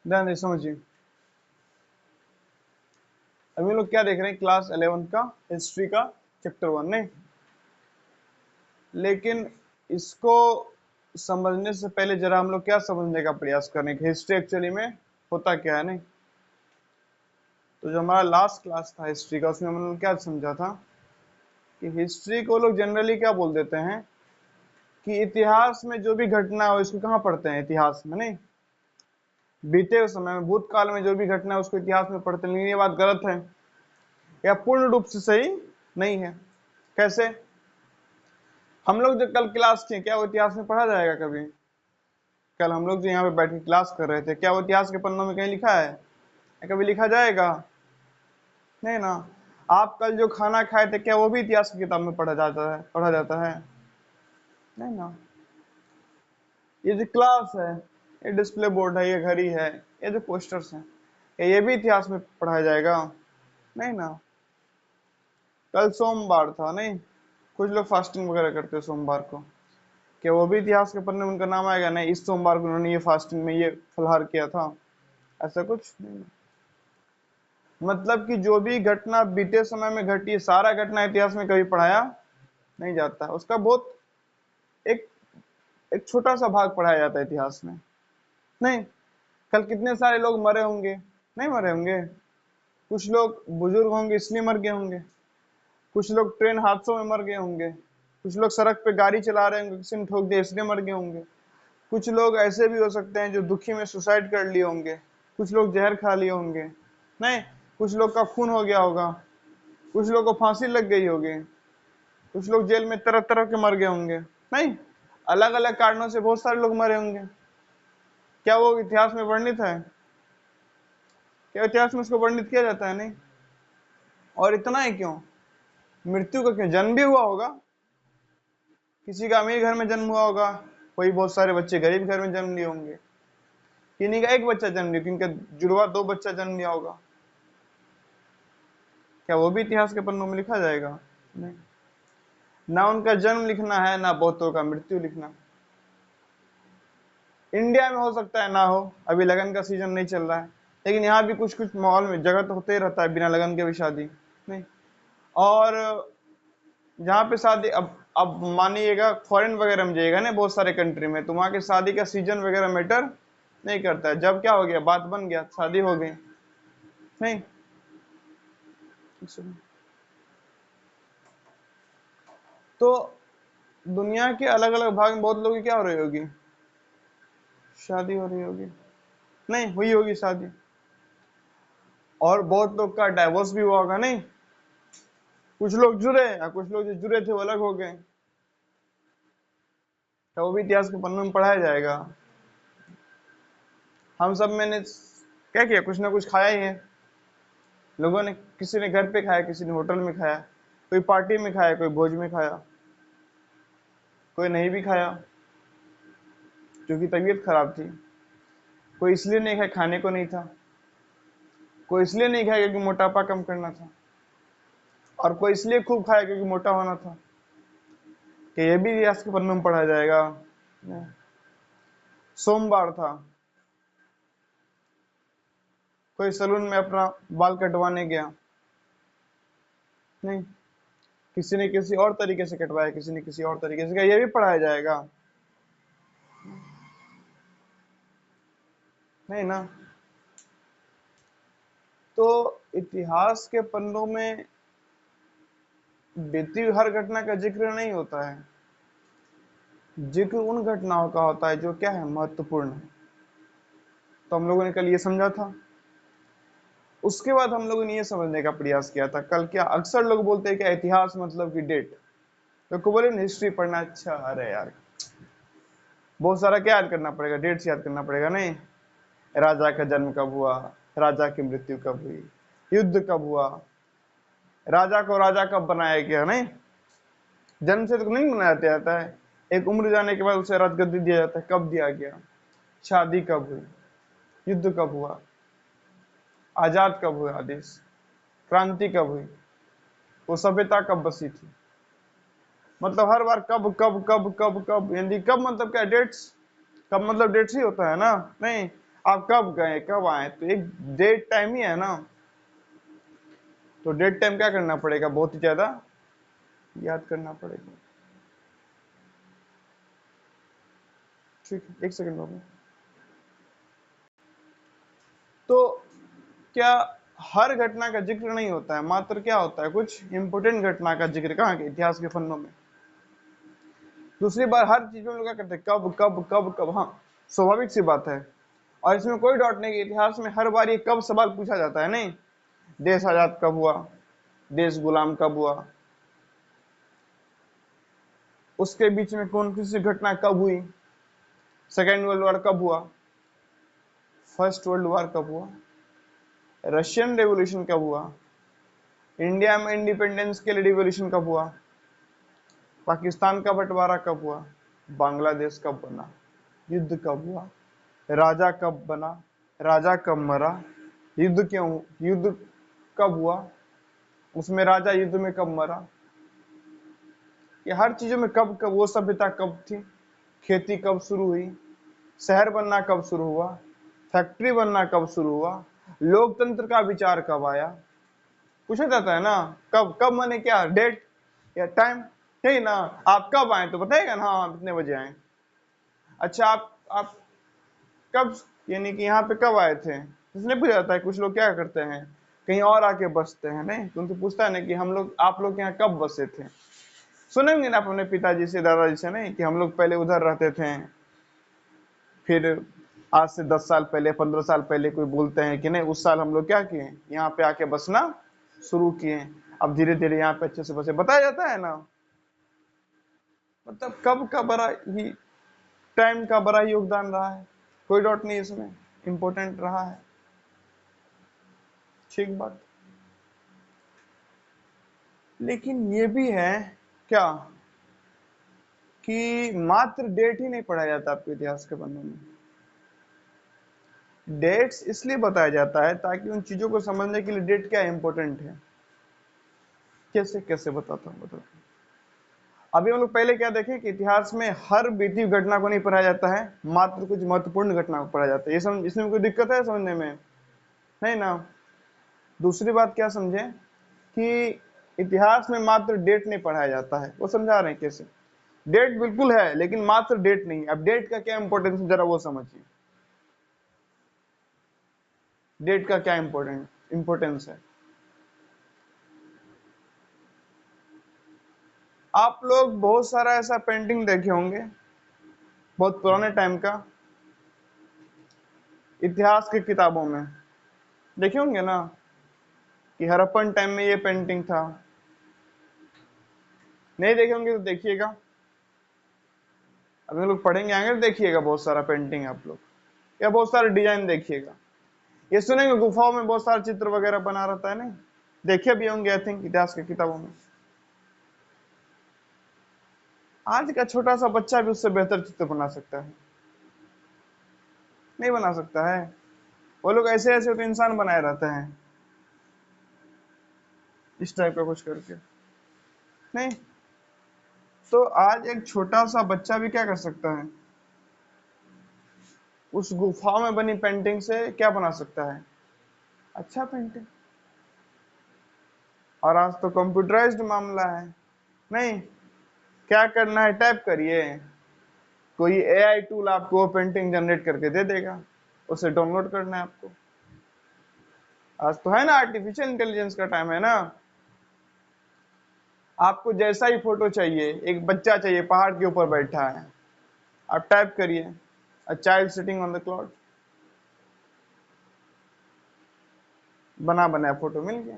ध्यान से समझिए। अभी लोग क्या देख रहे हैं, क्लास 11 का हिस्ट्री का चैप्टर 1 नहीं, लेकिन इसको समझने से पहले जरा हम लोग क्या समझने का प्रयास करें कि हिस्ट्री एक्चुअली में होता क्या है नहीं। तो जो हमारा लास्ट क्लास था हिस्ट्री का, उसमें हमने क्या समझा था कि हिस्ट्री को लोग जनरली क्या बोल देते हैं कि इतिहास में जो भी घटना हो इसको कहाँ पढ़ते हैं, इतिहास में नहीं, बीते हुए समय में भूतकाल में जो भी घटना है उसको इतिहास में पढ़ते हैं। लेकिन ये बात गलत है या पूर्ण रूप से सही नहीं है। कैसे? हम लोग जो कल क्लास किए, क्या वो इतिहास में पढ़ा जाएगा कभी? कल हम लोग जो यहाँ पे बैठ के क्लास कर रहे थे, क्या वो इतिहास के पन्नों में कहीं लिखा है या कभी लिखा जाएगा? नहीं ना। आप कल जो खाना खाए थे, क्या वो भी इतिहास की किताब में पढ़ा जाता है? नहीं ना। ये जो क्लास है, ये डिस्प्ले बोर्ड है, ये घड़ी है, ये जो पोस्टर्स हैं, ये भी इतिहास में पढ़ाया जाएगा? नहीं ना। कल सोमवार था नहीं, कुछ लोग फास्टिंग वगैरह करते हैं सोमवार को, क्या वो भी इतिहास के पन्ने में उनका नाम आएगा? नहीं, इस सोमवार को उन्होंने ये फास्टिंग में ये फलाहार किया था, ऐसा कुछ नहीं। मतलब कि जो भी घटना बीते समय में घटी है, सारा घटना इतिहास में कभी पढ़ाया नहीं जाता, उसका बहुत एक एक छोटा सा भाग पढ़ाया जाता है इतिहास में नहीं। कल कितने सारे लोग मरे होंगे, नहीं मरे होंगे? कुछ लोग बुजुर्ग होंगे इसलिए मर गए होंगे, कुछ लोग ट्रेन हादसों में मर गए होंगे, कुछ लोग सड़क पे गाड़ी चला रहे होंगे, किसी ने ठोक दिया इसलिए मर गए होंगे, कुछ लोग ऐसे भी हो सकते हैं जो दुखी में सुसाइड कर लिए होंगे, कुछ लोग जहर खा लिए होंगे नहीं, कुछ लोग का खून हो गया होगा, कुछ लोग को फांसी लग गई होगी, कुछ लोग जेल में तरह तरह के मर गए होंगे नहीं, अलग अलग कारणों से बहुत सारे लोग मरे होंगे। क्या वो इतिहास में वर्णित है? क्या इतिहास में उसको वर्णित किया जाता है? नहीं। और इतना ही क्यों, मृत्यु का क्यों, जन्म भी हुआ होगा, किसी का अमीर घर में जन्म हुआ होगा, कोई बहुत सारे बच्चे गरीब घर में जन्म लिए होंगे, किन्हीं का एक बच्चा जन्म लिया, किनका जुड़वा 2 बच्चा जन्म लिया होगा, क्या वो भी इतिहास के पन्नों में लिखा जाएगा? नहीं ना। उनका जन्म लिखना है, ना बहुतों का मृत्यु लिखना। इंडिया में हो सकता है ना हो, अभी लगन का सीजन नहीं चल रहा है, लेकिन यहाँ भी कुछ कुछ माहौल में जगह तो होते ही रहता है बिना लगन के भी शादी नहीं। और जहाँ पे शादी, अब मानिएगा फॉरेन वगैरह में जाइएगा ना, बहुत सारे कंट्री में, तो वहाँ के शादी का सीजन वगैरह मैटर नहीं करता है। जब क्या हो गया, बात बन गया, शादी हो गई नहीं। तो दुनिया के अलग अलग भाग में बहुत लोगों की क्या हो रही होगी, शादी हो रही होगी नहीं, हुई होगी शादी, और बहुत लोग का डाइवोर्स भी हुआ होगा नहीं। कुछ लोग जुड़े या कुछ लोग जो जुड़े थे वो अलग हो गए, तो वो भी इतिहास के पन्नों में पढ़ाया जाएगा। हम सब मैंने क्या किया, कुछ ना कुछ खाया ही है लोगों ने, किसी ने घर पे खाया, किसी ने होटल में खाया, कोई पार्टी में खाया, कोई भोज में खाया, कोई नहीं भी खाया क्योंकि तबीयत खराब थी, कोई इसलिए नहीं खाया खाने को नहीं था, कोई इसलिए नहीं खाया क्योंकि मोटापा कम करना था, और कोई इसलिए खूब खाया क्योंकि मोटा होना था। कि ये भी इतिहास के पन्नों में पढ़ा जाएगा। सोमवार था, कोई सलून में अपना बाल कटवाने गया नहीं, किसी ने किसी और तरीके से कटवाया, किसी ने किसी और तरीके से, क्या ये भी पढ़ाया जाएगा? नहीं ना। तो इतिहास के पन्नों में बीती हुई हर घटना का जिक्र नहीं होता है, जिक्र उन घटनाओं का होता है जो क्या है, महत्वपूर्ण है। तो हम लोगों ने कल ये समझा था। उसके बाद हम लोगों ने ये समझने का प्रयास किया था कल, क्या अक्सर लोग बोलते हैं कि इतिहास मतलब कि डेट, तो बोले हिस्ट्री पढ़ना, अच्छा अरे यार बहुत सारा क्या याद करना पड़ेगा, डेट्स याद करना पड़ेगा नहीं, राजा का जन्म कब हुआ, राजा की मृत्यु कब हुई, युद्ध कब हुआ, राजा को राजा कब बनाया गया नहीं, जन्म से तो नहीं बनाया जाता है, एक उम्र जाने के बाद उसे राजगद्दी दिया जाता है, कब दिया गया, शादी कब हुई, युद्ध कब हुआ, आजाद कब हुआ देश, क्रांति कब हुई, वो सभ्यता कब बसी थी। मतलब हर बार कब कब कब कब कब, यानी कब मतलब क्या, डेट्स, कब मतलब डेट्स ही होता है ना नहीं। आप कब गए कब आए, तो एक डेट टाइम ही है ना। तो डेट टाइम क्या करना पड़ेगा, बहुत ही ज्यादा याद करना पड़ेगा। ठीक है, एक सेकंड बाबू। तो क्या हर घटना का जिक्र नहीं होता है, मात्र क्या होता है, कुछ इंपोर्टेंट घटना का जिक्र कहाँ के इतिहास के फन्नों में। दूसरी बार हर चीज में लोग क्या करते हैं, कब कब कब कब, हाँ स्वाभाविक सी बात है। और इसमें कोई डाउट नहीं कि इतिहास में हर बार ये कब सवाल पूछा जाता है, नहीं देश आजाद कब हुआ, देश गुलाम कब हुआ, उसके बीच में कौन सी घटना कब हुई, सेकेंड वर्ल्ड वॉर कब हुआ, फर्स्ट वर्ल्ड वॉर कब हुआ, रशियन रेवोल्यूशन कब हुआ, इंडिया में इंडिपेंडेंस के लिए रिवोल्यूशन कब हुआ, पाकिस्तान का बंटवारा कब हुआ, बांग्लादेश कब बना, युद्ध कब हुआ, राजा कब बना, राजा कब मरा, युद्ध क्यों, युद्ध कब हुआ, उसमें राजा युद्ध में कब मरा। ये हर चीजों में कब कब, वो सभ्यता कब थी, खेती कब शुरू हुई, शहर बनना कब शुरू हुआ, फैक्ट्री बनना कब शुरू हुआ, लोकतंत्र का विचार कब आया। पूछा जाता है ना, कब कब माने क्या, डेट या टाइम, यही ना। आप कब आए तो बताएगा ना, हाँ कितने बजे आए। अच्छा आप कब, यानी कि यहाँ पे कब आए थे, इसलिए पूछा जाता है। कुछ लोग क्या करते हैं, कहीं और आके बसते हैं, नहीं तो उनसे पूछता है ना कि हम लोग, आप लोग यहाँ कब बसे थे। सुनेंगे ना अपने पिताजी से दादाजी से, नहीं कि हम लोग पहले उधर रहते थे, फिर आज से 10 साल पहले 15 साल पहले कोई बोलते हैं कि नहीं उस साल हम लोग क्या किए, यहाँ पे आके बसना शुरू किए, अब धीरे धीरे यहाँ पे अच्छे से बसे, बताया जाता है ना। मतलब कब का बड़ा ही, टाइम का बड़ा ही योगदान रहा है, कोई डाउट नहीं इसमें, इंपॉर्टेंट रहा है। ठीक बात। लेकिन ये भी है क्या कि मात्र डेट ही नहीं पढ़ाया जाता आपके इतिहास के पन्नों में। डेट्स इसलिए बताया जाता है ताकि उन चीजों को समझने के लिए डेट क्या इंपॉर्टेंट है। कैसे कैसे बताता हूँ, बताता हूँ। अभी हम लोग पहले क्या देखें कि इतिहास में हर बीती घटना को नहीं पढ़ाया जाता है, मात्र कुछ महत्वपूर्ण घटना को पढ़ा जाता है। ये समझ, इसमें कोई दिक्कत है समझने में, नहीं ना। दूसरी बात क्या समझे कि इतिहास में मात्र डेट नहीं पढ़ाया जाता है, वो समझा रहे हैं कैसे। डेट बिल्कुल है लेकिन मात्र डेट नहीं। अब डेट का क्या इंपॉर्टेंस है जरा वो समझिए, डेट का क्या इंपॉर्टेंस है। आप लोग बहुत सारा ऐसा पेंटिंग देखे होंगे बहुत पुराने टाइम का, इतिहास की किताबों में देखे होंगे ना कि हड़प्पन टाइम में ये पेंटिंग था। नहीं देखे होंगे तो देखिएगा, अभी लोग पढ़ेंगे आगे तो देखिएगा बहुत सारा पेंटिंग आप लोग, या बहुत सारे डिजाइन देखिएगा। ये सुनेंगे गुफाओं में बहुत सारे चित्र वगैरह बना रहता है, नहीं देखे भी होंगे आई थिंक इतिहास की किताबों में। आज का छोटा सा बच्चा भी उससे बेहतर चित्र बना सकता है, नहीं बना सकता है। वो लोग ऐसे ऐसे तो इंसान बनाए रहते हैं इस टाइप का कुछ करके, नहीं। तो आज एक छोटा सा बच्चा भी क्या कर सकता है, उस गुफा में बनी पेंटिंग से क्या बना सकता है, अच्छा पेंटिंग। और आज तो कंप्यूटराइज्ड मामला है, नहीं क्या करना है, टाइप करिए, कोई एआई टूल आपको वो पेंटिंग जनरेट करके दे देगा, उसे डाउनलोड करना है आपको। आज तो है ना आर्टिफिशियल इंटेलिजेंस का टाइम है ना। आपको जैसा ही फोटो चाहिए, एक बच्चा चाहिए पहाड़ के ऊपर बैठा है, आप टाइप करिए a child sitting on the cloud, बना बनाया फोटो मिल गया।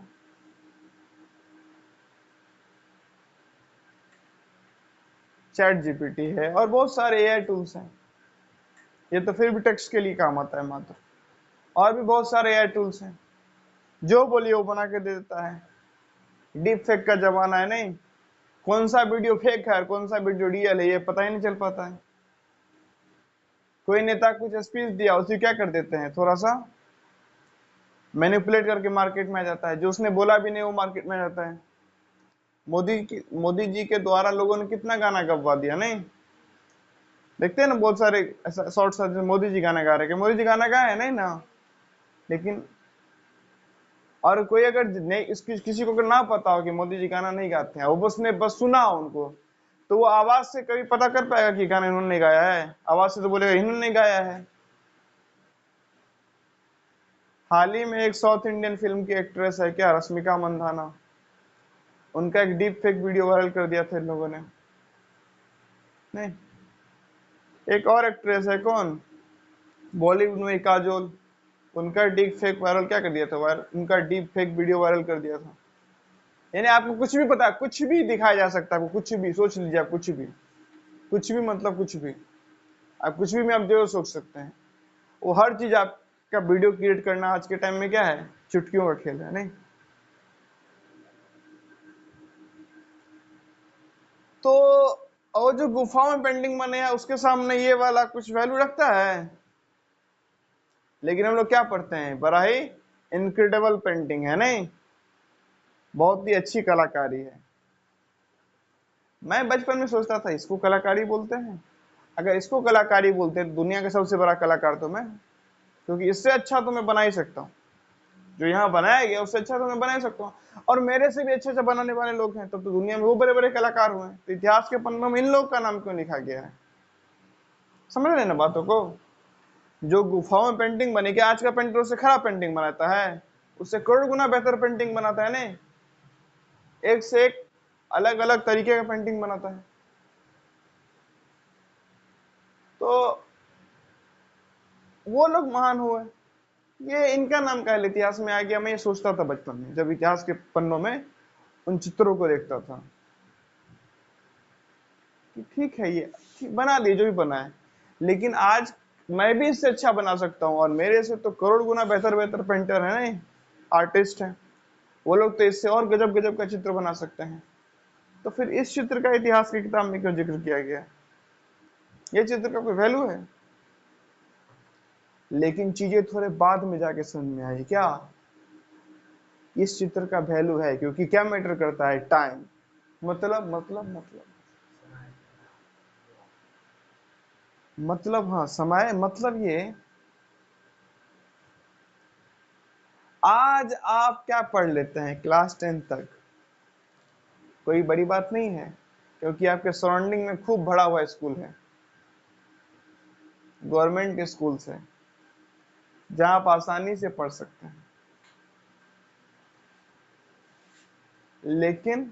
चैट जीपीटी है और बहुत सारे एआई टूल्स हैं, ये तो फिर भी टेक्स्ट के लिए काम आता है मात्र। और भी बहुत सारे एआई टूल्स हैं, जो बोलिए वो बना के दे देता है। डीप फेक का जमाना है, नहीं कौन सा वीडियो फेक है और कौन सा वीडियो रियल है ये पता ही नहीं चल पाता है। कोई नेता कुछ स्पीच दिया, उसी क्या कर देते हैं, थोड़ा सा मैनिपुलेट करके मार्केट में आ जाता है, जो उसने बोला भी नहीं वो मार्केट में आ जाता है। मोदी जी के द्वारा लोगों ने कितना गाना गवा दिया, नहीं देखते हैं ना बहुत सारे ऐसा शॉर्ट्स मोदी जी गाना गा रहे हैं, मोदी जी गाना गाए है नहीं ना, लेकिन और कोई अगर नहीं किसी को अगर ना पता हो कि मोदी जी गाना नहीं गाते हैं, वो बस सुना हो उनको, तो वो आवाज से कभी पता कर पाएगा कि गाना इन्होंने नहीं गाया है? आवाज से तो बोलेगा इन्होंने नहीं गाया है। हाल ही में एक साउथ इंडियन फिल्म की एक्ट्रेस है क्या, रश्मिका मंदाना, उनका एक डीप फेक वीडियो वायरल कर दिया था इन लोगों ने। नहीं, एक और एक्ट्रेस है, कौन, बॉलीवुड में काजोल, उनका डीप फेक वायरल क्या कर दिया था, वायरल उनका डीप फेक वीडियो वायरल कर दिया था। यानी आपको कुछ भी पता, कुछ भी दिखाया जा सकता है, आपको कुछ भी सोच लीजिए, आप कुछ भी मतलब कुछ भी, आप कुछ भी में आप जो सोच सकते हैं, वो हर चीज आपका वीडियो क्रिएट करना आज के टाइम में क्या है, चुटकियों का खेल है। नहीं तो, और जो गुफाओं में पेंटिंग बने हैं उसके सामने ये वाला कुछ वैल्यू रखता है? लेकिन हम लोग क्या पढ़ते हैं, बड़ा ही इनक्रेडिबल पेंटिंग है, नहीं, बहुत ही अच्छी कलाकारी है। मैं बचपन में सोचता था इसको कलाकारी बोलते हैं, अगर इसको कलाकारी बोलते हैं तो दुनिया का सबसे बड़ा कलाकार तो मैं, क्योंकि इससे अच्छा तो मैं बना ही सकता हूँ, जो यहाँ बनाया गया उससे अच्छा तो मैं बना ही सकता हूँ, और मेरे से भी अच्छे से बनाने वाले लोग हैं, तब तो दुनिया में वो बड़े बड़े कलाकार हुए हैं, तो इतिहास के पन्नों में इन लोग का नाम क्यों लिखा गया है? समझ रहे ना बातों को? जो गुफाओं में पेंटिंग बनी, क्या आज का पेंटर उससे खराब पेंटिंग बनाता है? उससे करोड़ गुना बेहतर पेंटिंग बनाता है। नहीं, एक से एक अलग अलग तरीके का पेंटिंग बनाता है। तो वो लोग महान हुए, ये इनका नाम का इतिहास में आ गया। मैं ये सोचता था बचपन में जब इतिहास के पन्नों में उन चित्रों को देखता था कि ठीक है, ये ठीक बना दिए जो भी बना है, लेकिन आज मैं भी इससे अच्छा बना सकता हूँ, और मेरे से तो करोड़ गुना बेहतर बेहतर पेंटर है, नहीं, आर्टिस्ट हैं, वो लोग तो इससे और गजब गजब का चित्र बना सकते हैं। तो फिर इस चित्र का इतिहास की किताब में क्यों जिक्र किया गया? ये चित्र का कोई वैल्यू है? लेकिन चीजें थोड़े बाद में जाके समझ में आई क्या, इस चित्र का वैल्यू है, क्योंकि क्या मैटर करता है, टाइम, मतलब हाँ समय, मतलब ये, आज आप क्या पढ़ लेते हैं क्लास 10 तक, कोई बड़ी बात नहीं है, क्योंकि आपके सराउंडिंग में खूब भरा हुआ स्कूल है, गवर्नमेंट के स्कूल से, जहां आप आसानी से पढ़ सकते हैं। लेकिन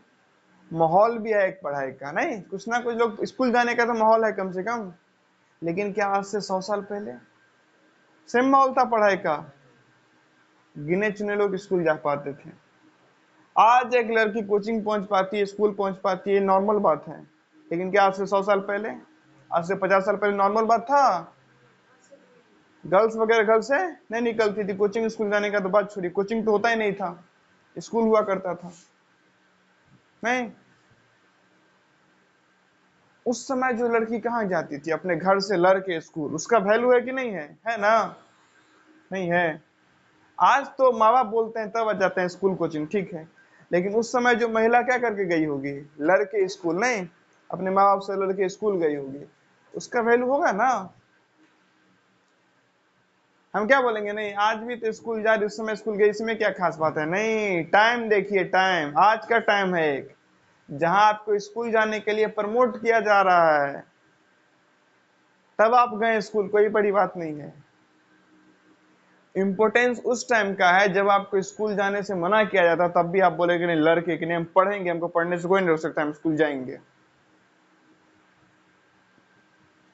माहौल भी है एक पढ़ाई का, नहीं, कुछ ना कुछ लोग स्कूल जाने का तो माहौल है कम से कम, लेकिन क्या आज से 100 साल पहले सेम माहौल था पढ़ाई का? गिने चुने लोग स्कूल जा पाते थे। आज एक लड़की कोचिंग पहुंच पाती है, स्कूल पहुंच पाती है, नॉर्मल बात है, लेकिन क्या आज से 100 साल पहले, आज से 50 साल पहले नॉर्मल बात था? गर्ल्स वगैरह घर से नहीं निकलती थी, कोचिंग स्कूल जाने का तो बात छोड़ी, कोचिंग तो होता ही नहीं था, स्कूल हुआ करता था। नहीं, उस समय जो लड़की कहाँ जाती थी, अपने घर से लड़ के स्कूल, उसका वैल्यू है कि नहीं है? है ना? नहीं है। आज तो माँ बाप बोलते हैं तब आ जाते हैं स्कूल कोचिंग, ठीक है, लेकिन उस समय जो महिला क्या करके गई होगी, लड़के स्कूल, नहीं, अपने माँ बाप से लड़के स्कूल गई होगी, उसका वैल्यू होगा ना? हम क्या बोलेंगे, नहीं आज भी तो स्कूल जा रही, उस समय स्कूल गई, इसमें क्या खास बात है? नहीं, टाइम देखिए, टाइम, आज का टाइम है एक, जहां आपको स्कूल जाने के लिए प्रमोट किया जा रहा है, तब आप गए स्कूल, कोई बड़ी बात नहीं है। इंपोर्टेंस उस टाइम का है जब आपको स्कूल जाने से मना किया जाता, तब भी आप बोलेगे नहीं, लड़के कि नहीं हम पढ़ेंगे, हमको पढ़ने से कोई नहीं रोक सकता, हम स्कूल जाएंगे।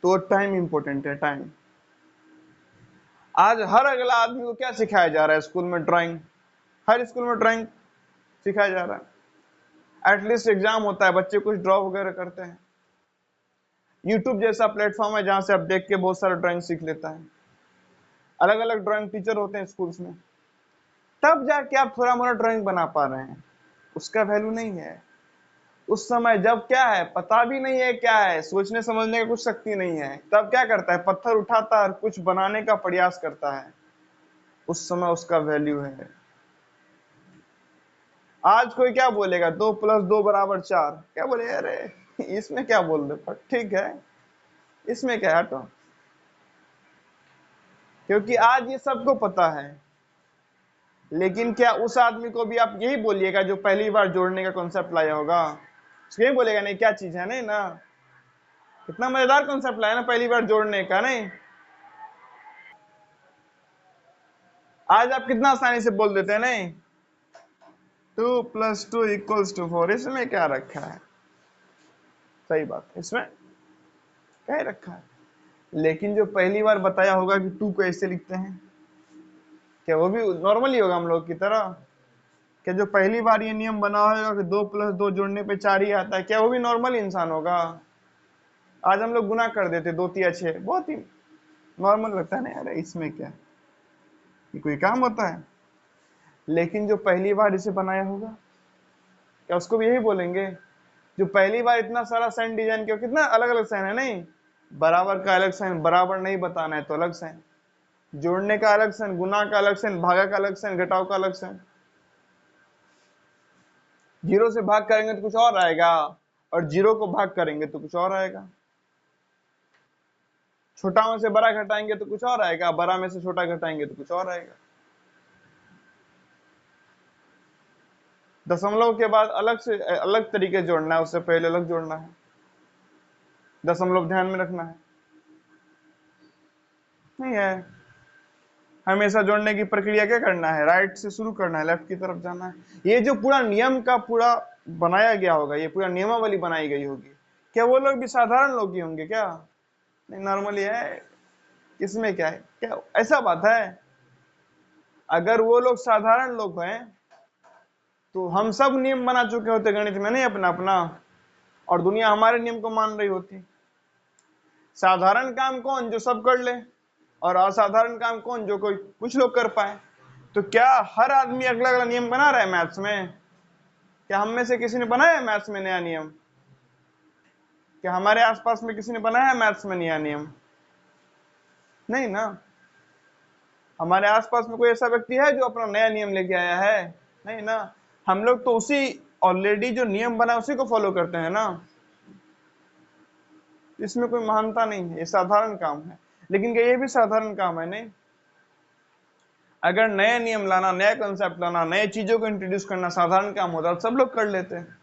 तो टाइम इंपॉर्टेंट है, टाइम। आज हर अगला आदमी को क्या सिखाया जा रहा है स्कूल में? ड्राइंग, हर स्कूल में ड्राइंग सिखाया जा रहा है, एटलीस्ट एग्जाम होता है, बच्चे कुछ ड्रॉ वगैरह करते हैं। यूट्यूब जैसा प्लेटफॉर्म है जहां से आप देख के बहुत सारा ड्राइंग सीख लेता है, अलग अलग ड्राइंग टीचर होते हैं स्कूल्स में, तब जाके आप थोड़ा मोड़ा ड्राइंग बना पा रहे हैं, उसका वैल्यू नहीं है। उस समय जब क्या है, पता भी नहीं है क्या है, सोचने समझने का कुछ शक्ति नहीं है, तब क्या करता है, पत्थर उठाता है और कुछ बनाने का प्रयास करता है, उस समय उसका वैल्यू है। आज कोई क्या बोलेगा, 2 + 2 = 4, क्या बोले, अरे इसमें क्या बोल रहे, पर ठीक है, इसमें क्या है, हटो। क्योंकि आज ये सबको पता है, लेकिन क्या उस आदमी को भी आप यही बोलिएगा जो पहली बार जोड़ने का कॉन्सेप्ट लाया होगा, उसको यही बोलेगा नहीं क्या चीज है, नहीं ना। कितना मजेदार कॉन्सेप्ट लाया ना पहली बार जोड़ने का, नहीं। आज आप कितना आसानी से बोल देते हैं, नहीं 2 + 2 = 4, इसमें क्या रखा है, सही बात है, इसमें क्या ही रखा है। लेकिन जो पहली बार बताया होगा कि 2 को ऐसे लिखते हैं, क्या वो भी नॉर्मली होगा हम लोग की तरह? क्या जो पहली बार ये नियम बना होगा कि 2 + 2 जोड़ने पे 4 ही आता है, क्या वो भी नॉर्मल इंसान होगा? आज हम लोग गुना कर देते 2 3 6, बहुत ही नॉर्मल लगता है ना यार, इसमें क्या ये कोई काम होता है? लेकिन जो पहली बार इसे बनाया होगा, क्या उसको भी यही बोलेंगे? जो पहली बार इतना सारा साइन डिजाइन किया, कितना अलग अलग साइन है, नहीं बराबर का अलग साइन, बराबर नहीं बताना है तो अलग साइन, जोड़ने का अलग साइन, गुना का अलग साइन, भागा का अलग साइन, घटाव का अलग साइन। जीरो से भाग करेंगे तो कुछ और आएगा, और जीरो को भाग करेंगे तो कुछ और आएगा। छोटा में से बड़ा घटाएंगे तो कुछ और आएगा, बड़ा में से छोटा घटाएंगे तो कुछ और आएगा। दशमलव के बाद अलग से अलग तरीके से जोड़ना है, उससे पहले अलग जोड़ना है, दशमलव ध्यान में रखना है, नहीं है। हमेशा जोड़ने की प्रक्रिया क्या करना है, राइट से शुरू करना है, लेफ्ट की तरफ जाना है। ये जो पूरा नियम का पूरा बनाया गया होगा, ये पूरा नियमावली बनाई गई होगी, क्या वो लोग भी साधारण लोग ही होंगे क्या? नहीं, नॉर्मली है। इसमें क्या है, क्या ऐसा बात है? अगर वो लोग साधारण लोग हैं तो हम सब नियम बना चुके होते गणित में, नहीं अपना अपना, और दुनिया हमारे नियम को मान रही होती। साधारण काम कौन, जो सब कर ले, और असाधारण काम कौन, जो कोई कुछ लोग कर पाए। तो क्या हर आदमी अगला अगला नियम बना रहा है मैथ्स में? क्या हम में से किसी ने बनाया है मैथ्स में नया नियम? क्या हमारे आसपास में किसी ने बनाया है मैथ्स में नया नियम? नहीं ना। हमारे आसपास में कोई ऐसा व्यक्ति है जो अपना नया नियम लेके आया है? नहीं ना। हम लोग तो उसी ऑलरेडी जो नियम बना उसी को फॉलो करते हैं ना। इसमें कोई महानता नहीं है, ये साधारण काम है। लेकिन क्या ये भी साधारण काम है? नहीं। अगर नए नियम लाना, नया कॉन्सेप्ट लाना, नए चीजों को इंट्रोड्यूस करना साधारण काम होता तो सब लोग कर लेते हैं।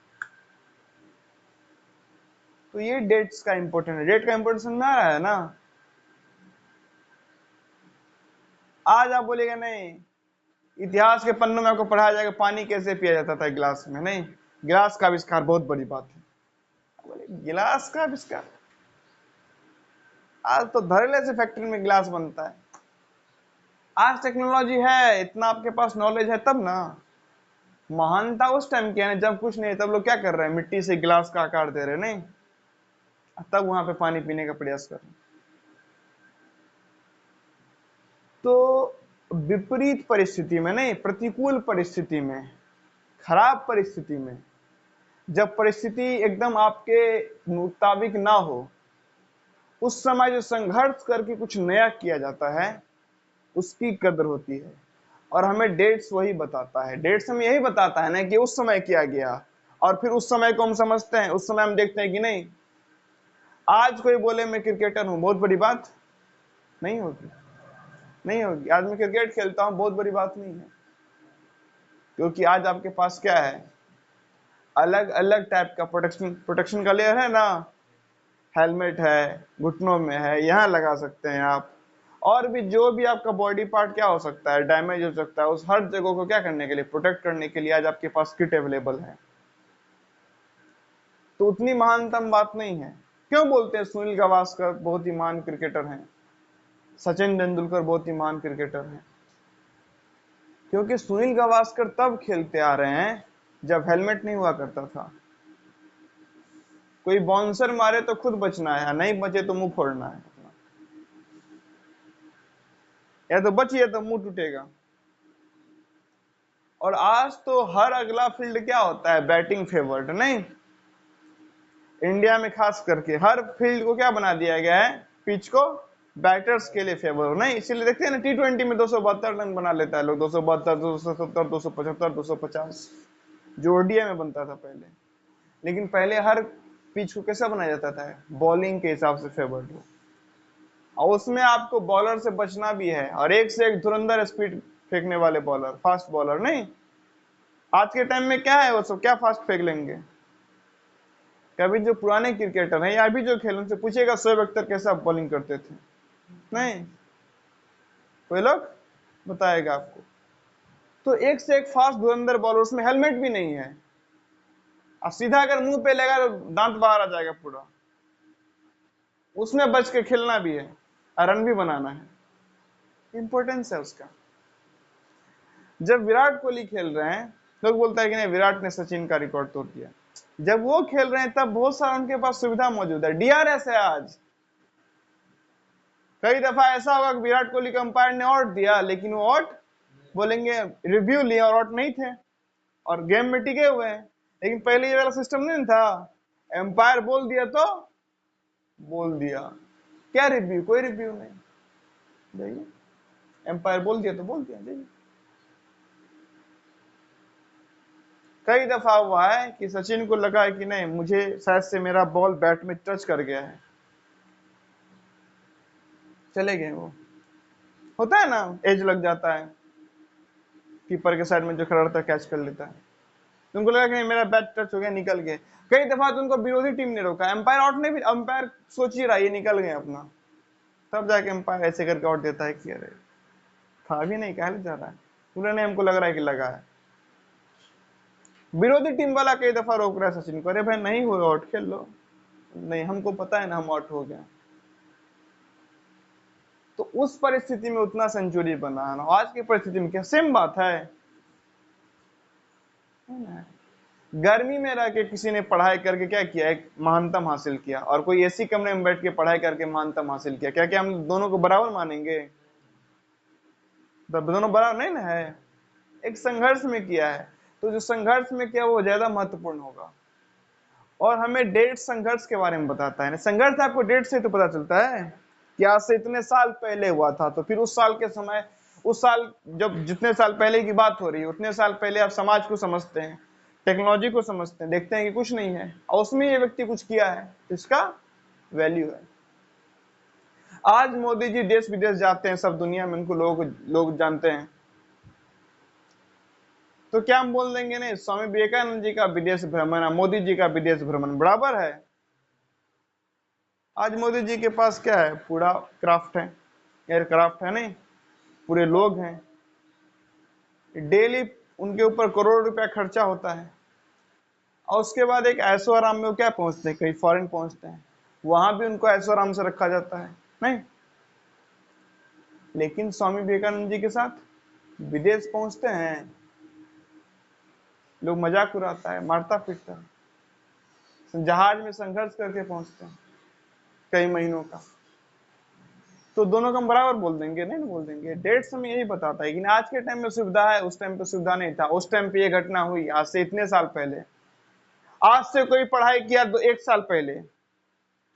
तो ये डेट्स का इंपॉर्टेंट है, डेट का इंपॉर्टेंस समझ में आ रहा है ना? आज आप बोलेगा नहीं, इतिहास के पन्नों में आपको पढ़ाया जाएगा पानी कैसे पिया जाता था गिलास में, नहीं गिलास का आविष्कार बहुत बड़ी बात है। बोले गिलास का आविष्कार, आज तो धड़ल्ले से फैक्ट्री में गिलास बनता है। आज टेक्नोलॉजी है, इतना आपके पास नॉलेज है तब ना। महानता उस टाइम क्या है जब कुछ नहीं, तब लोग क्या कर रहे हैं, मिट्टी से गिलास का आकार दे रहे, नहीं तब वहां पे पानी पीने का प्रयास कर रहे हैं। तो विपरीत परिस्थिति में, नहीं प्रतिकूल परिस्थिति में, खराब परिस्थिति में, जब परिस्थिति एकदम आपके मुताबिक ना हो, उस समय जो संघर्ष करके कुछ नया किया जाता है उसकी कदर होती है। और हमें डेट्स वही बताता है, डेट्स हमें यही बताता है ना कि उस समय किया गया, और फिर उस समय को हम समझते हैं, उस समय हम देखते हैं कि नहीं। आज कोई बोले मैं क्रिकेटर हूं, बहुत बड़ी बात नहीं होगी, नहीं होगी। आज मैं क्रिकेट खेलता हूं, बहुत बड़ी बात नहीं है, क्योंकि आज आपके पास क्या है, अलग अलग टाइप का प्रोटेक्शन, प्रोटेक्शन का लेयर है ना। हेलमेट है, घुटनों में है, यहाँ लगा सकते हैं आप, और भी जो भी आपका बॉडी पार्ट क्या हो सकता है, डैमेज हो सकता है, उस हर जगह को क्या करने के लिए, प्रोटेक्ट करने के लिए आज आपके पास किट अवेलेबल है। तो उतनी महानतम बात नहीं है। क्यों बोलते हैं सुनील गावस्कर बहुत ही महान क्रिकेटर हैं, सचिन तेंदुलकर बहुत ही महान क्रिकेटर हैं? क्योंकि सुनील गावस्कर तब खेलते आ रहे हैं जब हेलमेट नहीं हुआ करता था। कोई बाउंसर मारे तो खुद बचना है, नहीं बचे तो मुंह फोड़ना है, या तो बच या तो मुंह टूटेगा। और आज तो हर अगला फील्ड क्या होता है, बैटिंग फेवर्ड, नहीं इंडिया में खास करके हर फील्ड को क्या बना दिया गया है, पिच को बैटर्स के लिए फेवर, नहीं इसीलिए देखते हैं ना T20 में 272 रन बना लेता है लोग, 272, 270, 275, 250, जो ओडीआई में बनता था पहले। लेकिन पहले हर पिच को कैसा बनाया जाता था, बॉलिंग के हिसाब से फेवर्ड हो। और उसमें आपको बॉलर से बचना भी है, और एक से एक धुरंधर स्पीड फेंकने वाले बॉलर, फास्ट बॉलर नहीं। आज के टाइम में क्या है, वो सब क्या फास्ट फेंक लेंगे। कभी जो पुराने क्रिकेटर हैं या अभी जो खेल, उनसे पूछिएगा शोएब अख्तर कैसा बॉलिंग करते थे, नहीं कोई लोग बताएगा आपको। तो एक से एक फास्ट धुरंधर बॉलर, उसमें हेलमेट भी नहीं है, और सीधा अगर मुंह पे लगा तो दांत बाहर आ जाएगा पूरा। उसमें बच के खेलना भी है और रन भी बनाना है, इंपॉर्टेंस है उसका। जब विराट कोहली खेल रहे हैं, लोग बोलता है कि नहीं विराट ने सचिन का रिकॉर्ड तोड़ दिया। जब वो खेल रहे हैं तब बहुत सारा उनके पास सुविधा मौजूद है, डीआरएस है आज। कई दफा ऐसा होगा कि विराट कोहली को अंपायर ने आउट दिया, लेकिन वो आउट बोलेंगे रिव्यू लिया और आउट नहीं थे, और गेम में टिके हुए हैं। लेकिन पहले ये वाला सिस्टम नहीं था, एम्पायर बोल दिया तो बोल दिया, क्या रिव्यू, कोई रिव्यू नहीं, जाइए एम्पायर बोल दिया तो बोल दिया, जाइए। कई दफा हुआ है कि सचिन को लगा है कि नहीं मुझे शायद से मेरा बॉल बैट में टच कर गया है, चले गए वो। होता है ना, एज लग जाता है, कीपर के साइड में जो खड़ा रहता है कैच कर लेता है, तुमको लगा कि नहीं मेरा बैट टच हो गया, निकल गए। कई दफा तो उनको विरोधी टीम ने रोका, एम्पायर आउट नहीं भी, एम्पायर सोच ही रहा ये निकल गए अपना, तब जाके एम्पायर ऐसे करके आउट देता है कि अरे था भी नहीं, कहले जा रहा है, पूरा नहीं हमको लग रहा है कि लगा है। विरोधी टीम वाला कई दफा रोक रहा है सचिन को, अरे भाई नहीं हुआ आउट, खेल लो, नहीं हमको पता है ना हम आउट हो गया। तो उस परिस्थिति में उतना सेंचुरी बनाना, आज की परिस्थिति में क्या सेम बात है। गर्मी में रह के किसी ने पढ़ाई करके क्या किया, एक महानतम हासिल किया, और कोई एसी कमरे में बैठ के पढ़ाई करके महानतम हासिल किया, क्या क्या हम दोनों को बराबर मानेंगे? दोनों बराबर नहीं ना है, एक संघर्ष में किया है, तो जो संघर्ष में किया वो ज्यादा महत्वपूर्ण होगा। और हमें डेट संघर्ष के बारे में बताता है, संघर्ष आपको डेट से तो पता चलता है कि आज से इतने साल पहले हुआ था, तो फिर उस साल के समय, उस साल जब जितने साल पहले की बात हो रही है उतने साल पहले आप समाज को समझते हैं, टेक्नोलॉजी को समझते हैं, देखते हैं कि कुछ नहीं है, और उसमें ये व्यक्ति कुछ किया है तो इसका वैल्यू है। आज मोदी जी देश विदेश जाते हैं, सब दुनिया में उनको लोग जानते हैं, तो क्या हम बोल देंगे नहीं स्वामी विवेकानंद जी का विदेश भ्रमण, मोदी जी का विदेश भ्रमण बराबर है? आज मोदी जी के पास क्या है, पूरा क्राफ्ट है, एयरक्राफ्ट है नहीं, पूरे लोग हैं, डेली उनके ऊपर करोड़ रुपया खर्चा होता है, और उसके बाद एक ऐशो आराम में वो क्या पहुंचते हैं, कहीं फॉरेन पहुंचते हैं, वहां भी उनको ऐशो आराम से रखा जाता है नहीं। लेकिन स्वामी विवेकानंद जी के साथ विदेश पहुंचते हैं, लोग मजाक उड़ाता है, मारता पीटता है, जहाज में संघर्ष करके पहुंचते हैं कई महीनों का, तो दोनों को हम बराबर बोल देंगे? नहीं बोल देंगे। डेट्स हमें यही बताता है कि आज के टाइम में सुविधा है, उस टाइम पे सुविधा नहीं था, उस टाइम पे ये घटना हुई आज से इतने साल पहले, आज से कोई पढ़ाई किया 1 साल पहले,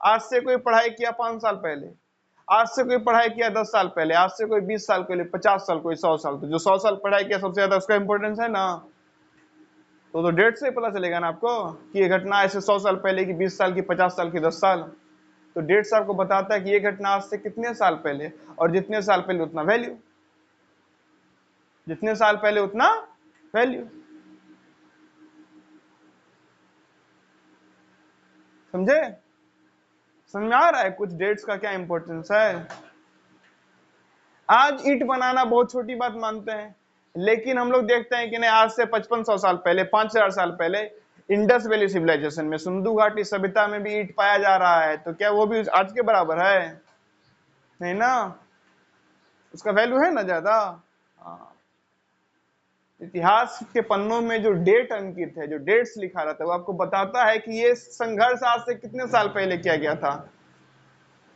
आज से कोई पढ़ाई किया 5 साल पहले, आज से कोई पढ़ाई किया 10 साल पहले, आज से कोई 20 साल पहले, 50 साल, कोई 100 साल, तो जो 100 साल पढ़ाई किया सबसे ज्यादा उसका इंपॉर्टेंस है ना, तो डेट से पता चलेगा ना आपको कि ये घटना ऐसे 100 साल पहले की, 20 साल की, 50 साल की, 10 साल, तो डेट्स आपको बताता है कि ये घटना आज से कितने साल पहले, और जितने साल पहले उतना वैल्यू, जितने साल पहले उतना वैल्यू। समझे? समझ में आ रहा है कुछ डेट्स का क्या इंपॉर्टेंस है? आज ईंट बनाना बहुत छोटी बात मानते हैं, लेकिन हम लोग देखते हैं कि नहीं आज से 5500 साल पहले, 5000 साल पहले इंडस वैली सिविलाइजेशन में, सिंधु घाटी सभ्यता में भी ईंट पाया जा रहा है, तो क्या वो भी आज के बराबर है? नहीं ना, उसका वैल्यू है ना ज्यादा। हाँ। इतिहास के पन्नों में जो डेट अंकित है, जो डेट्स लिखा रहता है, वो आपको बताता है कि ये संघर्ष आज से कितने साल पहले किया गया था,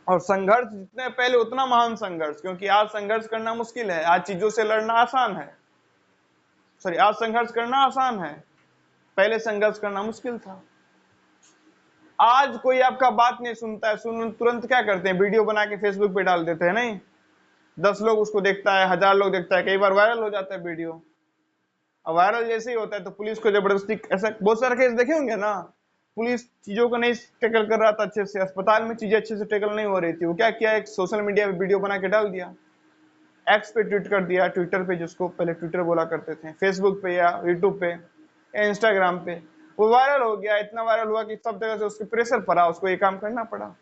और संघर्ष जितने पहले उतना महान संघर्ष, क्योंकि आज संघर्ष करना मुश्किल है, आज चीजों से लड़ना आसान है, सॉरी आज संघर्ष करना आसान है, पहले संघर्ष करना मुश्किल था। आज कोई आपका बात नहीं सुनता है, सुन तुरंत क्या करते हैं, वीडियो बना के फेसबुक पे डाल देते हैं, नहीं 10 लोग उसको देखता है, 1000 लोग देखता है, कई बार वायरल हो जाता है वीडियो। अब वायरल जैसे ही होता है तो पुलिस को जबरदस्ती, ऐसा बहुत सारे केस देखे होंगे ना, पुलिस चीजों को नहीं टैकल कर रहा था अच्छे से, अस्पताल में चीजें अच्छे से टैकल नहीं हो रही थी, वो क्या किया, एक सोशल मीडिया पे वीडियो बना के डाल दिया, एक्स पे ट्वीट कर दिया, ट्विटर पे जिसको पहले ट्विटर बोला करते थे, फेसबुक पे या यूट्यूब पे या इंस्टाग्राम पे, वो वायरल हो गया, इतना वायरल हुआ कि सब जगह से उसके प्रेशर पड़ा, उसको ये काम करना पड़ा।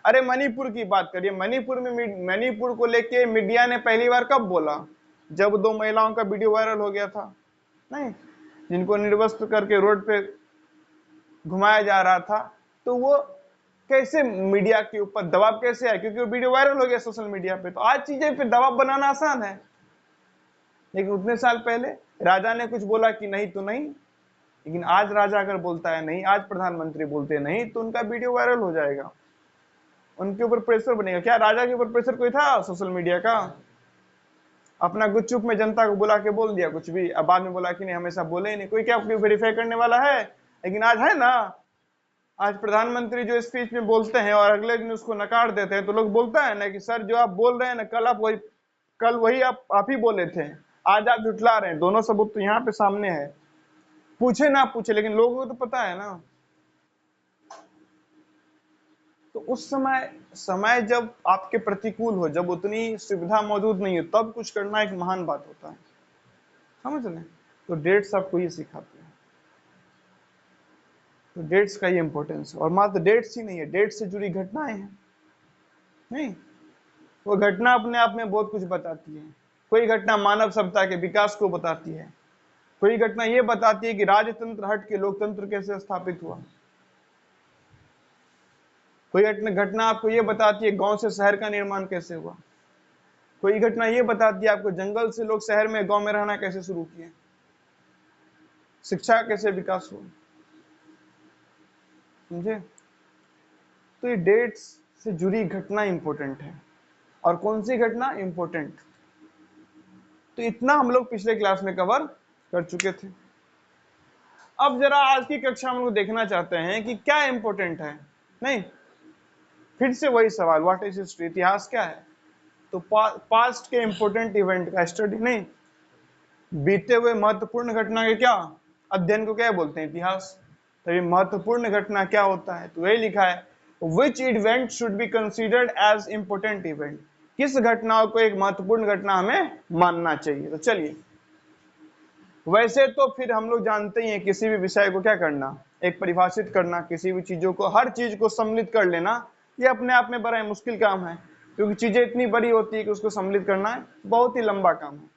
अरे मणिपुर की बात करिए, मणिपुर में मणिपुर को लेके मीडिया ने पहली बार कब बोला, जब 2 महिलाओं का वीडियो वायरल हो गया था, नहीं, जिनको निर्वस्त्र करके रोड पे घुमाया जा रहा था, तो वो कैसे मीडिया के ऊपर दबाव कैसे आया, क्योंकि वो वीडियो वायरल हो गया सोशल मीडिया पे। तो आज चीजें पे दबाव बनाना आसान है, लेकिन उतने साल पहले राजा ने कुछ बोला कि नहीं तो नहीं, लेकिन आज राजा अगर बोलता है नहीं, आज प्रधानमंत्री बोलते हैं नहीं, तो उनका वीडियो वायरल हो जाएगा, उनके ऊपर प्रेशर बनेगा। क्या राजा के ऊपर प्रेशर कोई था सोशल मीडिया का? अपना गुपचुप में जनता को बुला के बोल दिया कुछ भी, अब बाद में बोला कि नहीं हमेशा बोले ही नहीं, कोई क्या वेरीफाई करने वाला है? लेकिन आज है ना, आज प्रधानमंत्री जो स्पीच में बोलते हैं और अगले दिन उसको नकार देते हैं, तो लोग बोलता है ना कि सर जो आप बोल रहे हैं ना, कल वही आप ही बोले थे, आज आप झुठला रहे हैं। दोनों सबूत तो यहाँ पे सामने है, पूछे ना पूछे, लेकिन लोगों को तो पता है ना। तो उस समय जब आपके प्रतिकूल हो, जब उतनी सुविधा मौजूद नहीं हो, तब कुछ करना एक महान बात होता है, समझ रहे? तो डेट्स आपको ये सिखाते हैं, तो डेट्स का ये इंपॉर्टेंस है। और मात्र डेट्स ही नहीं है, डेट्स से जुड़ी घटनाएं हैं, नहीं, वो घटना अपने आप में बहुत कुछ बताती है। कोई घटना मानव सभ्यता के विकास को बताती है, कोई घटना ये बताती है कि राजतंत्र हट के लोकतंत्र कैसे स्थापित हुआ, कोई घटना आपको ये बताती है गांव से शहर का निर्माण कैसे हुआ, कोई घटना ये बताती है आपको जंगल से लोग शहर में गांव में रहना कैसे शुरू किए, शिक्षा कैसे विकास हुआ, समझे? तो ये डेट्स से जुड़ी घटना इंपॉर्टेंट है। और कौन सी घटना इंपॉर्टेंट? तो इतना हम लोग पिछले क्लास में कवर कर चुके थे। अब जरा आज की कक्षा में लोग देखना चाहते हैं कि क्या इंपॉर्टेंट है, नहीं, फिर से वही सवाल, व्हाट इज हिस्ट्री, इतिहास क्या है? तो पास्ट के इंपॉर्टेंट इवेंट का स्टडी, नहीं, बीते हुए महत्वपूर्ण घटना के क्या अध्ययन को क्या बोलते हैं? इतिहास। तो ये महत्वपूर्ण घटना क्या होता है? तो यही लिखा है, which event should be considered as important event, किस घटना को एक महत्वपूर्ण घटना हमें मानना चाहिए। तो चलिए, वैसे तो फिर हम लोग जानते ही हैं किसी भी विषय को क्या करना, एक परिभाषित करना, किसी भी चीजों को, हर चीज को सम्मिलित कर लेना, ये अपने आप में बड़ा मुश्किल काम है, क्योंकि चीजें इतनी बड़ी होती है कि उसको सम्मिलित करना बहुत ही लंबा काम है।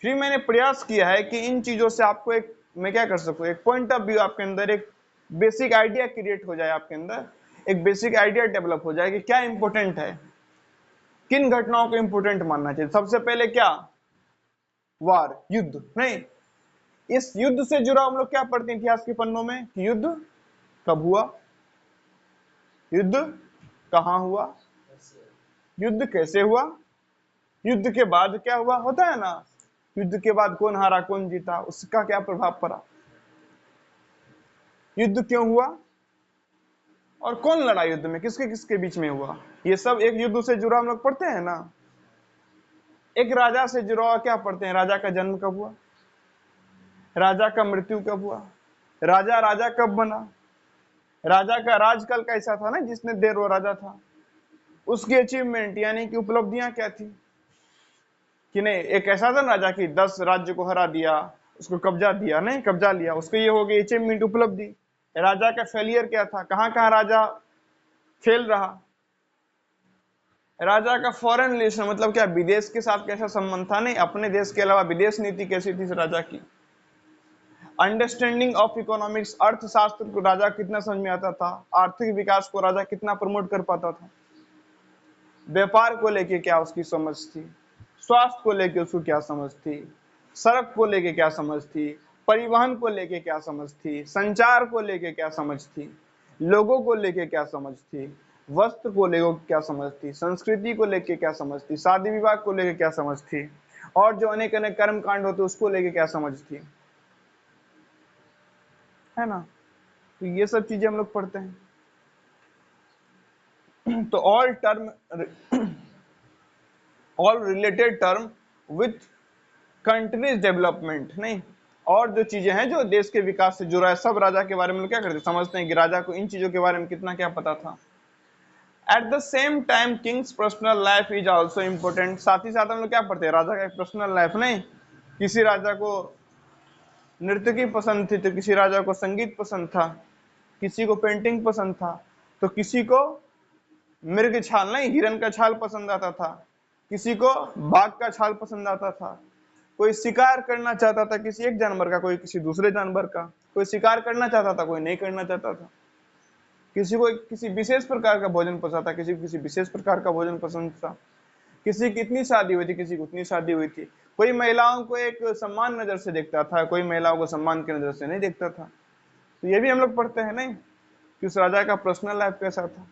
फिर मैंने प्रयास किया है कि इन चीजों से आपको एक, मैं क्या कर सकूं, एक पॉइंट ऑफ व्यू आपके अंदर, एक बेसिक आइडिया क्रिएट हो जाए, आपके अंदर एक बेसिक आइडिया डेवलप हो जाए कि क्या इंपॉर्टेंट है, किन घटनाओं को इंपॉर्टेंट मानना चाहिए। सबसे पहले क्या, वार, युद्ध, नहीं, इस युद्ध से जुड़ा हम लोग क्या पढ़ते हैं इतिहास के पन्नों में कि युद्ध कब हुआ, युद्ध कहां हुआ, युद्ध कैसे हुआ, युद्ध के बाद क्या हुआ, होता है ना, युद्ध के बाद कौन हारा कौन जीता, उसका क्या प्रभाव पड़ा, युद्ध क्यों हुआ और कौन लड़ा युद्ध में, किसके किसके बीच में हुआ, ये सब एक युद्ध से जुड़ा हम लोग पढ़ते हैं ना। एक राजा से जुड़ा हुआ क्या पढ़ते हैं, राजा का जन्म कब हुआ, राजा का मृत्यु कब हुआ, राजा राजा कब बना, राजा का राजकाल कैसा था ना, जिसने देर वो राजा था, उसकी अचीवमेंट यानी कि उपलब्धियां क्या थी, कि नहीं एक ऐसा था राजा की 10 राज्य को हरा दिया, उसको कब्जा दिया, नहीं कब्जा लिया, उसको ये हो गई अचीवमेंट, उपलब्धि। राजा का फेलियर क्या था, कहां कहां राजा फेल रहा, राजा का फॉरेन रिलेशन मतलब क्या, विदेश के साथ कैसा संबंध था, नहीं अपने देश के अलावा विदेश नीति कैसी थी राजा की, अंडरस्टैंडिंग ऑफ इकोनॉमिक्स, अर्थशास्त्र को राजा कितना समझ में आता था, आर्थिक विकास को राजा कितना प्रमोट कर पाता था, व्यापार को लेके क्या उसकी समझ थी, स्वास्थ्य को लेके उसको क्या समझ थी, सड़क को लेके क्या समझ थी, परिवहन को लेके क्या समझ थी, संचार को लेके क्या समझ थी, लोगों को लेके क्या समझ थी, वस्त्र को लेके क्या समझ थी, संस्कृति को लेके क्या समझ थी, शादी विवाह को लेके क्या समझ थी, और जो अनेक अनेक कर्म कांड होते उसको लेके क्या समझ थी, है ना। तो ये सब चीजें हम लोग पढ़ते हैं। तो all related term with countries development, नहीं, और जो चीजें हैं जो देश के विकास से जुड़ा है, सब राजा के बारे में क्या करते समझते हैं कि राजा को इन चीजों के बारे में कितना क्या पता था। At the same time Kings personal life is also important. साथ ही साथ हम लोग क्या पढ़ते हैं, राजा का एक पर्सनल लाइफ नहीं, किसी राजा को नृत्य की पसंद थी तो किसी राजा को संगीत पसंद था, किसी को पेंटिंग पसंद था तो किसी को मृग छाल नहीं हिरन का छाल पसंद आता था, किसी को बाघ का छाल पसंद आता था, कोई शिकार करना चाहता था किसी एक जानवर का, कोई किसी दूसरे जानवर का, कोई शिकार करना चाहता था कोई नहीं करना चाहता था, किसी को किसी विशेष प्रकार का भोजन पसंद था, किसी को किसी विशेष प्रकार का भोजन पसंद था, किसी की इतनी शादी हुई थी किसी को उतनी शादी हुई थी, कोई महिलाओं को एक सम्मान नजर से देखता था, कोई महिलाओं को सम्मान की नजर से नहीं देखता था। तो ये भी हम लोग पढ़ते हैं नहीं कि उस राजा का पर्सनल लाइफ कैसा था।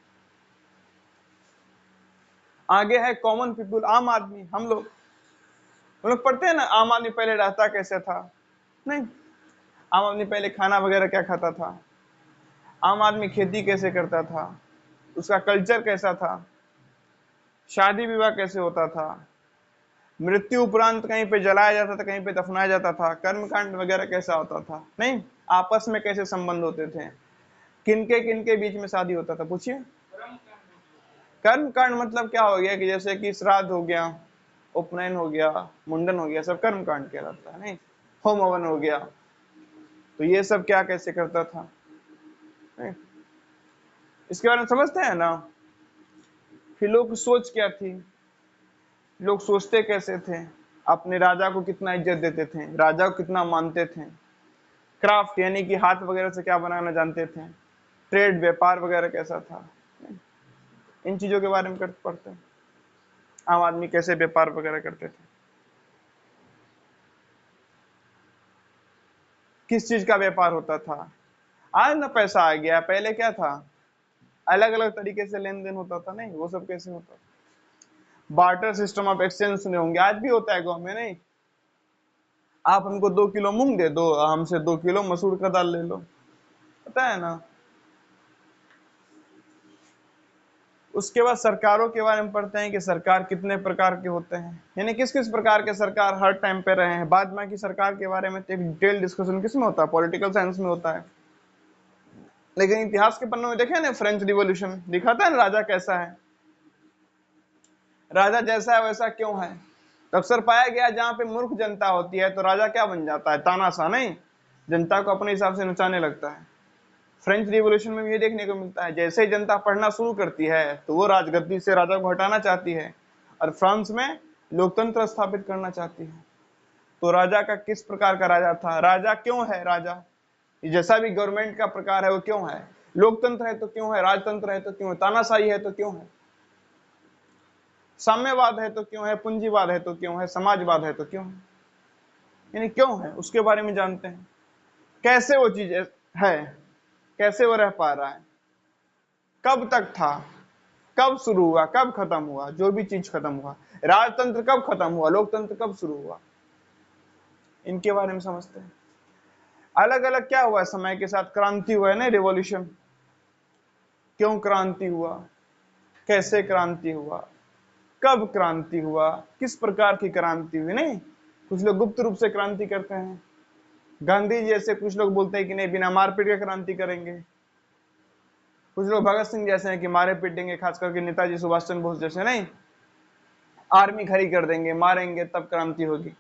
आगे है कॉमन पीपुल, आम आदमी, हम लोग पढ़ते हैं ना आम आदमी पहले रहता कैसे था, नहीं आम आदमी पहले खाना वगैरह क्या खाता था, आम आदमी खेती कैसे करता था, उसका कल्चर कैसा था, शादी विवाह कैसे होता था, मृत्यु उपरांत कहीं पे जलाया जाता था कहीं पे दफनाया जाता था, कर्मकांड वगैरह कैसा होता था, नहीं आपस में कैसे संबंध होते थे, किनके बीच में शादी होता था, पूछिए। कर्मकांड मतलब क्या हो गया कि जैसे कि श्राद्ध हो गया, उपनयन हो गया, मुंडन हो गया, सब कर्मकांड कहलाता है, नहीं होम हवन हो गया, तो ये सब क्या कैसे करता था, नहीं? इसके बारे में समझते हैं ना कि लोग सोच क्या थी, लोग सोचते कैसे थे, अपने राजा को कितना इज्जत देते थे, राजा को कितना मानते थे, क्राफ्ट यानी कि हाथ वगैरह से क्या बनाना जानते थे, ट्रेड व्यापार वगैरह कैसा था, इन चीजों के बारे में पढ़ते हैं, आम आदमी कैसे व्यापार वगैरह करते थे, किस चीज का व्यापार होता था। आज ना पैसा आ गया, पहले क्या था, अलग अलग तरीके से लेन देन होता था, नहीं वो सब कैसे होता था, बार्टर सिस्टम ऑफ एक्सचेंज सुने होंगे, आज भी होता है गांव में, नहीं आप हमको 2 किलो मूंग दे दो, हमसे 2 किलो मसूर का दाल ले लो, पता है ना। उसके बाद सरकारों के बारे में पढ़ते हैं कि सरकार कितने प्रकार के होते हैं, यानी किस किस प्रकार के सरकार हर टाइम पे रहे हैं। बाद में की सरकार के बारे में एक डिटेल डिस्कशन किसमें होता है, पॉलिटिकल साइंस में होता है, लेकिन इतिहास के पन्नों में देखे ना फ्रेंच रिवॉल्यूशन दिखाता है ना राजा कैसा है, राजा जैसा है वैसा क्यों है। तो अक्सर पाया गया जहां पे मूर्ख जनता होती है तो राजा क्या बन जाता है, तानाशाह, नहीं जनता को अपने हिसाब से नचाने लगता है। फ्रेंच रिवॉल्यूशन में भी ये देखने को मिलता है, जैसे ही जनता पढ़ना शुरू करती है तो वो राजगद्दी से राजा को हटाना चाहती है और फ्रांस में लोकतंत्र स्थापित करना चाहती है। तो राजा का किस प्रकार का राजा था, राजा क्यों है, राजा जैसा भी गवर्नमेंट का प्रकार है वो क्यों है, लोकतंत्र है तो क्यों है, राजतंत्र है तो क्यों है, तानाशाही है तो क्यों है, साम्यवाद है तो क्यों है, पूंजीवाद है तो क्यों है, समाजवाद है तो क्यों है, यानी क्यों है उसके बारे में जानते हैं, कैसे वो चीज है, कैसे वो रह पा रहा है, कब तक था, कब शुरू हुआ, कब खत्म हुआ, जो भी चीज खत्म हुआ, राजतंत्र कब खत्म हुआ, लोकतंत्र कब शुरू हुआ, इनके बारे में समझते हैं। अलग अलग क्या हुआ समय के साथ, क्रांति हुआ है ना, रिवॉल्यूशन, क्यों क्रांति हुआ, कैसे क्रांति हुआ, कब क्रांति हुआ, किस प्रकार की क्रांति हुई, नहीं कुछ लोग गुप्त रूप से क्रांति करते हैं, गांधी जी जैसे कुछ लोग बोलते हैं कि नहीं बिना मारपीट के क्रांति करेंगे, कुछ लोग भगत सिंह जैसे हैं कि मारे पीटेंगे, खास करके नेताजी सुभाष चंद्र बोस जैसे, नहीं आर्मी खड़ी कर देंगे, मारेंगे तब क्रांति होगी।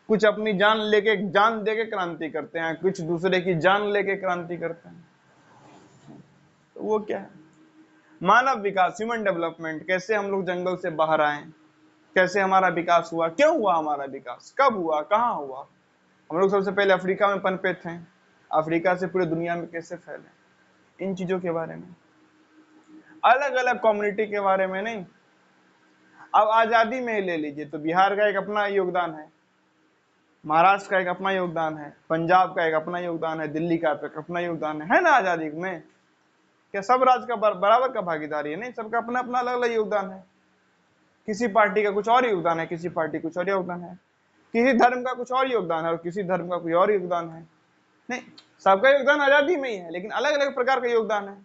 कुछ अपनी जान देके क्रांति करते हैं, कुछ दूसरे की जान लेके क्रांति करते हैं। तो वो क्या है, मानव विकास, ह्यूमन डेवलपमेंट, कैसे हम लोग जंगल से बाहर आए, कैसे हमारा विकास हुआ, क्यों हुआ हमारा विकास, कब हुआ, कहाँ हुआ, हम लोग सबसे पहले अफ्रीका में पनपे थे, अफ्रीका से पूरे दुनिया में कैसे फैले, इन चीजों के बारे में, अलग अलग कम्युनिटी के बारे में, नहीं अब आजादी में ही ले लीजिए तो बिहार का एक अपना योगदान है, महाराष्ट्र का एक अपना योगदान है, पंजाब का एक अपना योगदान है, दिल्ली का एक अपना योगदान है ना आजादी में, क्या सब राज्य का बराबर का भागीदारी है, नहीं सबका अपना अपना अलग अलग योगदान है, किसी पार्टी का कुछ और योगदान है, किसी पार्टी कुछ और योगदान है, किसी धर्म का कुछ और योगदान है और किसी धर्म का कोई और योगदान है, नहीं सबका योगदान आजादी में ही है लेकिन अलग अलग प्रकार का योगदान है।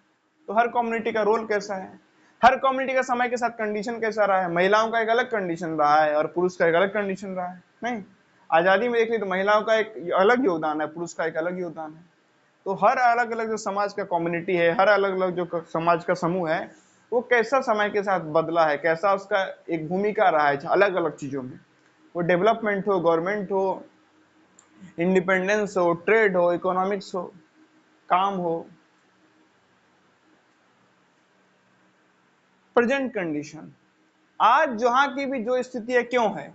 तो हर कम्युनिटी का रोल कैसा है, हर कम्युनिटी का समय के साथ कंडीशन कैसा रहा है, महिलाओं का एक अलग कंडीशन रहा है और पुरुष का एक अलग कंडीशन रहा है, नहीं आजादी में देख ली तो महिलाओं का एक अलग योगदान है, पुरुष का एक अलग योगदान है। तो हर अलग अलग जो समाज का कम्युनिटी है, हर अलग अलग जो समाज का समूह है, वो कैसा समय के साथ बदला है, कैसा उसका एक भूमिका रहा है अलग अलग चीजों में, वो डेवलपमेंट हो, गवर्नमेंट हो, इंडिपेंडेंस हो, ट्रेड हो, इकोनॉमिक्स हो, काम हो। प्रेजेंट कंडीशन, आज जहां की भी जो स्थिति है, क्यों है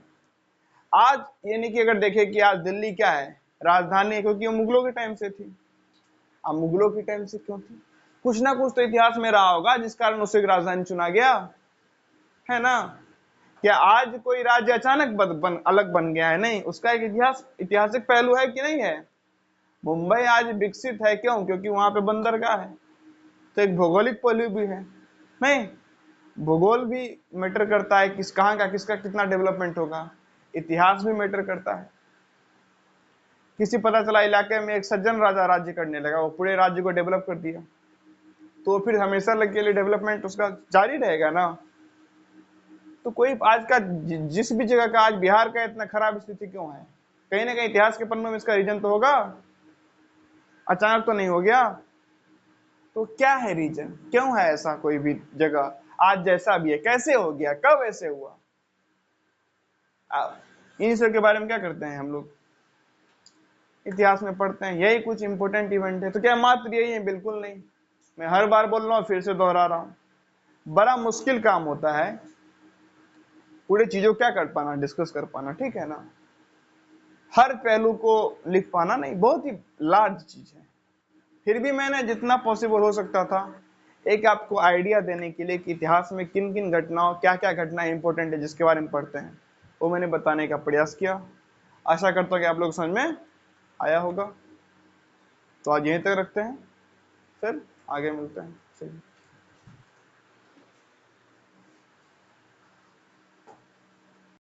आज, यानी कि अगर देखें कि आज दिल्ली क्या है, राजधानी है, क्योंकि वो मुगलों के टाइम से थी। अब मुगलों के टाइम से क्यों थी, कुछ ना कुछ तो इतिहास में रहा होगा जिस कारण उसे राजधानी चुना गया, है ना। क्या आज कोई राज्य अचानक अलग बन गया है? नहीं, उसका एक ऐतिहासिक पहलू है कि नहीं है। मुंबई आज विकसित है क्यों? क्योंकि वहां पे बंदरगाह है। तो एक भौगोलिक पहलू भी है, नहीं, भूगोल भी मैटर करता है, कहाँ का किसका कितना डेवलपमेंट होगा। इतिहास भी मैटर करता है। किसी पता चला इलाके में एक सज्जन राजा राज्य करने लगा, वो पूरे राज्य को डेवलप कर दिया, तो फिर हमेशा के लिए डेवलपमेंट उसका जारी रहेगा ना। तो कोई आज का जिस भी जगह का, आज बिहार का इतना खराब स्थिति क्यों है, कहीं ना कहीं इतिहास के पन्नों में इसका रीजन तो होगा, अचानक तो नहीं हो गया। तो क्या है रीजन, क्यों है ऐसा कोई भी जगह आज जैसा भी है, कैसे हो गया, कब ऐसे हुआ? इन सब के बारे में क्या करते हैं हम लोग, इतिहास में पढ़ते हैं, यही कुछ इंपॉर्टेंट इवेंट है। तो क्या मात्र यही है? बिल्कुल नहीं। मैं हर बार बोल रहा हूँ, फिर से दोहरा रहा हूँ, बड़ा मुश्किल काम होता है पूरे चीजों क्या कर पाना, डिस्कस कर पाना, ठीक है ना। हर पहलू को लिख पाना नहीं, बहुत ही लार्ज चीज है। फिर भी मैंने जितना पॉसिबल हो सकता था एक आपको आइडिया देने के लिए कि इतिहास में किन किन घटनाओं, क्या क्या घटनाएं इंपॉर्टेंट है जिसके बारे में पढ़ते हैं, वो मैंने बताने का प्रयास किया। आशा करता हूँ कि आप लोग समझ में आया होगा। तो आज यहीं तक रखते हैं, फिर आगे मिलते हैं। चलिए।